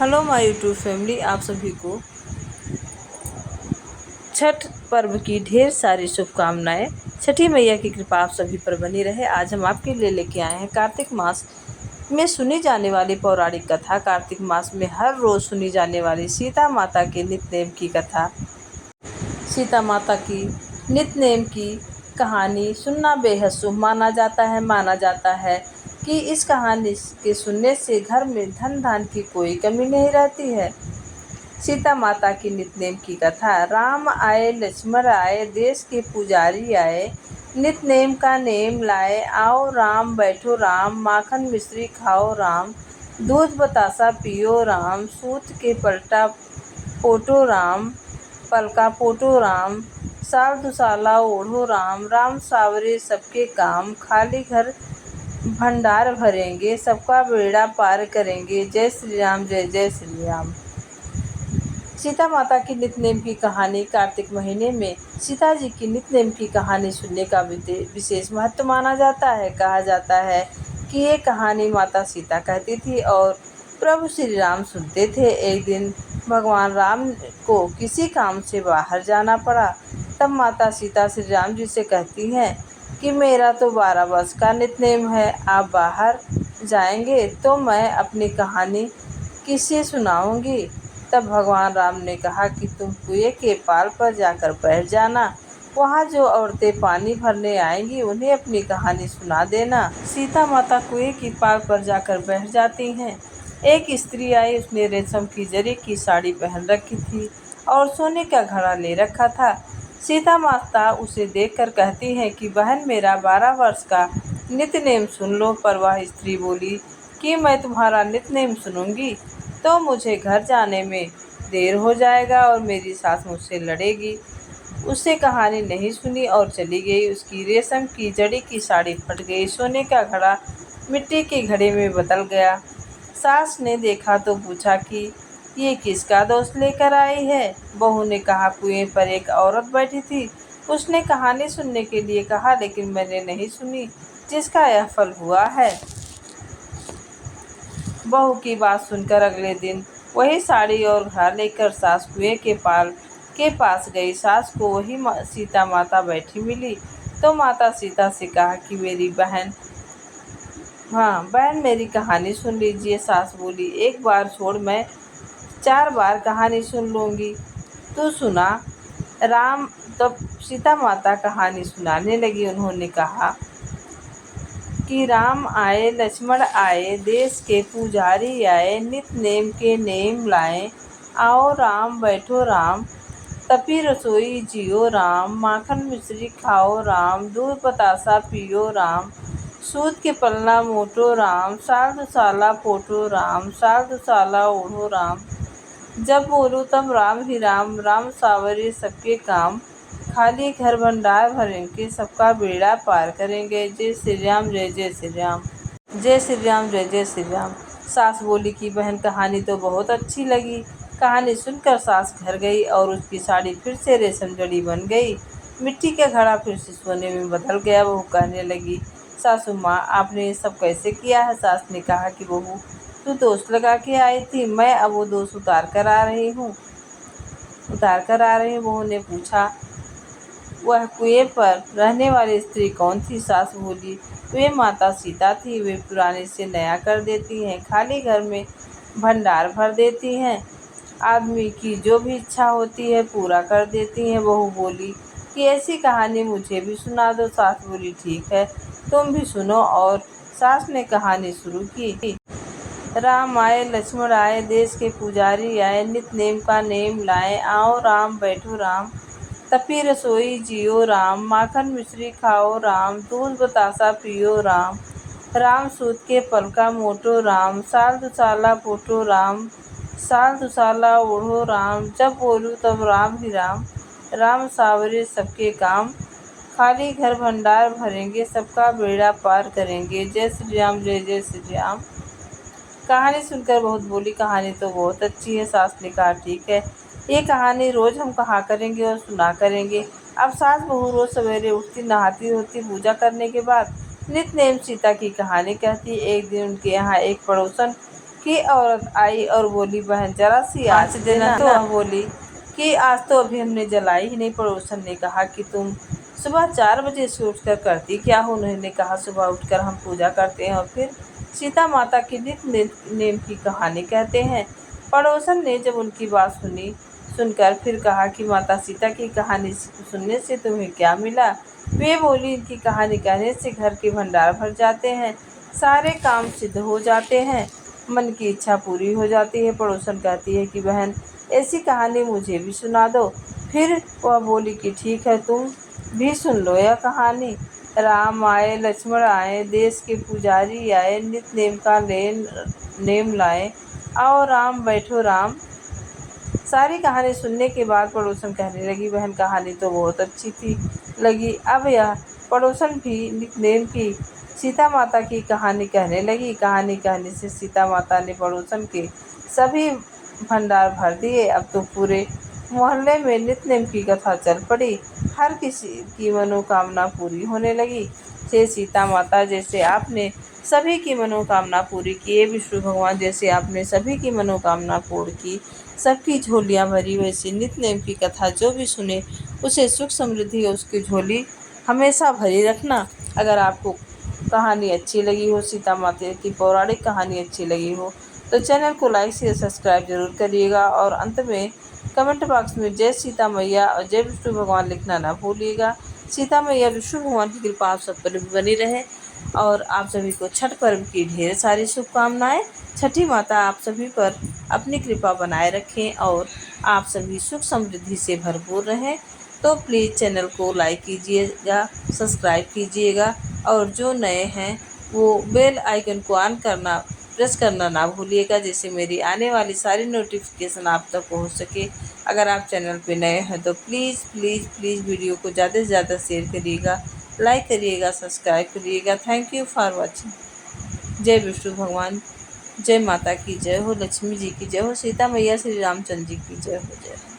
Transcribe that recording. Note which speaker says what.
Speaker 1: Hello my YouTube family, आप सभी को छठ पर्व की ढेर सारी शुभकामनाएं। छठी मैया की कृपा आप सभी पर बनी रहे। आज हम आपके लिए लेके आए हैं कार्तिक मास में सुनी जाने वाली पौराणिक कथा। कार्तिक मास में हर रोज सुनी जाने वाली सीता माता के नित्य नेम की कथा। सीता माता की नित्य नेम की कहानी सुनना बेहद शुभ माना जाता है कि इस कहानी के सुनने से घर में धन धान की कोई कमी नहीं रहती है। सीता माता की नित्य की कथा। राम आए, लक्ष्मण आए, देश के पुजारी आए, नित्य नेम का नेम लाए। आओ राम, बैठो राम, माखन मिश्री खाओ राम, दूध बतासा पियो राम, सूत के पलटा पोटो राम, पलका पोटो राम, साल दुसाला ओढ़ो राम, राम सावरे सबके काम, खाली घर भंडार भरेंगे, सबका बेड़ा पार करेंगे। जय श्री राम, जय जय श्री राम। सीता माता की नित्य नेम की कहानी। कार्तिक महीने में सीता जी की नित्य नेम की कहानी सुनने का विशेष महत्व माना जाता है। कहा जाता है कि ये कहानी माता सीता कहती थी और प्रभु श्री राम सुनते थे। एक दिन भगवान राम को किसी काम से बाहर जाना पड़ा। तब माता सीता श्री राम जी से कहती हैं कि मेरा तो 12 वर्ष का नित्य नेम है, आप बाहर जाएंगे तो मैं अपनी कहानी किससे सुनाऊंगी। तब भगवान राम ने कहा कि तुम कुएं के पार पर जाकर बैठ जाना, वहाँ जो औरतें पानी भरने आएंगी उन्हें अपनी कहानी सुना देना। सीता माता कुएं की पार पर जाकर बैठ जाती हैं। एक स्त्री आई, उसने रेशम की जरी की साड़ी पहन रखी थी और सोने का घड़ा ले रखा था। सीता माता उसे देखकर कहती हैं कि बहन, मेरा 12 वर्ष का नित्य नेम सुन लो। पर वह स्त्री बोली कि मैं तुम्हारा नित्य नेम सुनूंगी तो मुझे घर जाने में देर हो जाएगा और मेरी सास मुझसे लड़ेगी। उससे कहानी नहीं सुनी और चली गई। उसकी रेशम की जड़ी की साड़ी फट गई, सोने का घड़ा मिट्टी के घड़े में बदल गया। सास ने देखा तो पूछा कि ये किसका दोष लेकर आई है। बहू ने कहा, कुएं पर एक औरत बैठी थी, उसने कहानी सुनने के लिए कहा लेकिन मैंने नहीं सुनी, जिसका यह फल हुआ है। बहू की बात सुनकर अगले दिन वही साड़ी और घड़ा लेकर सास कुएं के पास गई। सास को वही सीता माता बैठी मिली तो माता सीता से कहा कि मेरी बहन मेरी कहानी सुन लीजिए। सास बोली, एक बार छोड़, मैं 4 बार कहानी सुन लूँगी, तू सुना। राम तब सीता माता कहानी सुनाने लगी। उन्होंने कहा कि राम आए, लक्ष्मण आए, देश के पुजारी आए, नित्य नेम के नेम लाए। आओ राम, बैठो राम, तपी रसोई जियो राम, माखन मिश्री खाओ राम, दूध बतासा पियो राम, सूत के पलना मोटो राम, साल दुसाला पोटो राम, साल दुसाला ओढ़ो राम। जब बोलूँ तब राम ही राम, राम सावरे सबके काम, खाली घर भंडार भरेंगे, सबका बेड़ा पार करेंगे। जय श्री राम, जय जय श्री राम। जय श्री राम, जय जय श्री राम। सास बोली कि बहन, कहानी तो बहुत अच्छी लगी। कहानी सुनकर सास घर गई और उसकी साड़ी फिर से रेशम जड़ी बन गई, मिट्टी का घड़ा फिर से सोने में बदल गया। बहू कहने लगी, सासू माँ, आपने ये सब कैसे किया है। सास ने कहा कि बहू, तू दोष लगा के आई थी, मैं अब वो दोष उतार कर आ रही हूँ। बहू ने पूछा, वह कुएं पर रहने वाली स्त्री कौन थी। सास बोली, वे माता सीता थी। वे पुराने से नया कर देती हैं, खाली घर में भंडार भर देती हैं, आदमी की जो भी इच्छा होती है पूरा कर देती हैं। बहू बोली कि ऐसी कहानी मुझे भी सुना दो। सास बोली, ठीक है, तुम भी सुनो। और सास ने कहानी शुरू की। राम आए, लक्ष्मण आए, देश के पुजारी आए, नित्य नेम का नेम लाए। आओ राम, बैठो राम, तपी रसोई जियो राम, माखन मिश्री खाओ राम, दूध बतासा पियो राम, राम सूत के पलका मोटो राम, साल दुसाला पोटो राम, साल दुसाला ओढ़ो राम। जब बोलूँ तब राम ही राम, राम सावरे सबके काम, खाली घर भंडार भरेंगे, सबका बेड़ा पार करेंगे। जय श्री राम, जय जय श्री राम। कहानी सुनकर बहुत बोली, कहानी तो बहुत अच्छी है। सास ने कहा, ठीक है, ये कहानी रोज हम कहा करेंगे और सुना करेंगे। अब सास बहू रोज सवेरे उठती, नहाती धोती, पूजा करने के बाद नित्य नेम सीता की कहानी कहती। एक दिन उनके यहाँ एक पड़ोसन कि औरत आई और बोली, बहन जरा सी आज देना। तो वह बोली कि आज तो अभी हमने जलाई ही नहीं। पड़ोसन ने कहा कि तुम सुबह 4 बजे से उठकर करती क्या हो? उन्होंने कहा, सुबह उठकर हम पूजा करते हैं और फिर सीता माता की नित्य नेम की कहानी कहते हैं। पड़ोसन ने जब उनकी बात सुनकर फिर कहा कि माता सीता की कहानी सुनने से तुम्हें क्या मिला? वे बोली, इनकी कहानी कहने से घर के भंडार भर जाते हैं, सारे काम सिद्ध हो जाते हैं, मन की इच्छा पूरी हो जाती है। पड़ोसन कहती है कि बहन ऐसी कहानी मुझे भी सुना दो। फिर वह बोली कि ठीक है, तुम भी सुन लो यह कहानी। राम आए, लक्ष्मण आए, देश के पुजारी आए, नित नेम का नेम लाए, आओ राम बैठो राम। सारी कहानी सुनने के बाद पड़ोसन कहने लगी, बहन कहानी तो बहुत अच्छी थी लगी। अब यह पड़ोसन भी नित्य की सीता माता की कहानी कहने लगी। कहानी कहने से सीता माता ने पड़ोसन के सभी भंडार भर दिए। अब तो पूरे मोहल्ले में नित्य की कथा चल पड़ी। हर किसी की मनोकामना पूरी होने लगी। हे सीता माता, जैसे आपने सभी की मनोकामना पूरी की, हे विष्णु भगवान, जैसे आपने सभी की मनोकामना पूर्ण की, सबकी झोलियाँ भरी, वैसे नित्य नेम की कथा जो भी सुने उसे सुख समृद्धि और उसकी झोली हमेशा भरी रखना। अगर आपको कहानी अच्छी लगी हो, सीता माता की पौराणिक कहानी अच्छी लगी हो, तो चैनल को लाइक शेयर सब्सक्राइब जरूर करिएगा और अंत में कमेंट बॉक्स में जय सीता मैया और जय विष्णु भगवान लिखना ना भूलिएगा। सीता मैया विष्णु भगवान की कृपा आप सब पर बनी रहे और आप सभी को छठ पर्व की ढेर सारी शुभकामनाएं। छठी माता आप सभी पर अपनी कृपा बनाए रखें और आप सभी सुख समृद्धि से भरपूर रहें। तो प्लीज़ चैनल को लाइक कीजिएगा, सब्सक्राइब कीजिएगा और जो नए हैं वो बेल आइकन को ऑन करना प्रेस करना ना भूलिएगा, जिससे मेरी आने वाली सारी नोटिफिकेशन आप तक पहुंच सके। अगर आप चैनल पे नए हैं तो प्लीज़ प्लीज़ प्लीज़ वीडियो को ज़्यादा से ज़्यादा शेयर करिएगा, लाइक करिएगा, सब्सक्राइब करिएगा। Thank you for watching. जय विष्णु भगवान, जय माता की जय हो, लक्ष्मी जी की जय हो, सीता मैया श्री रामचंद्र जी की जय हो। जय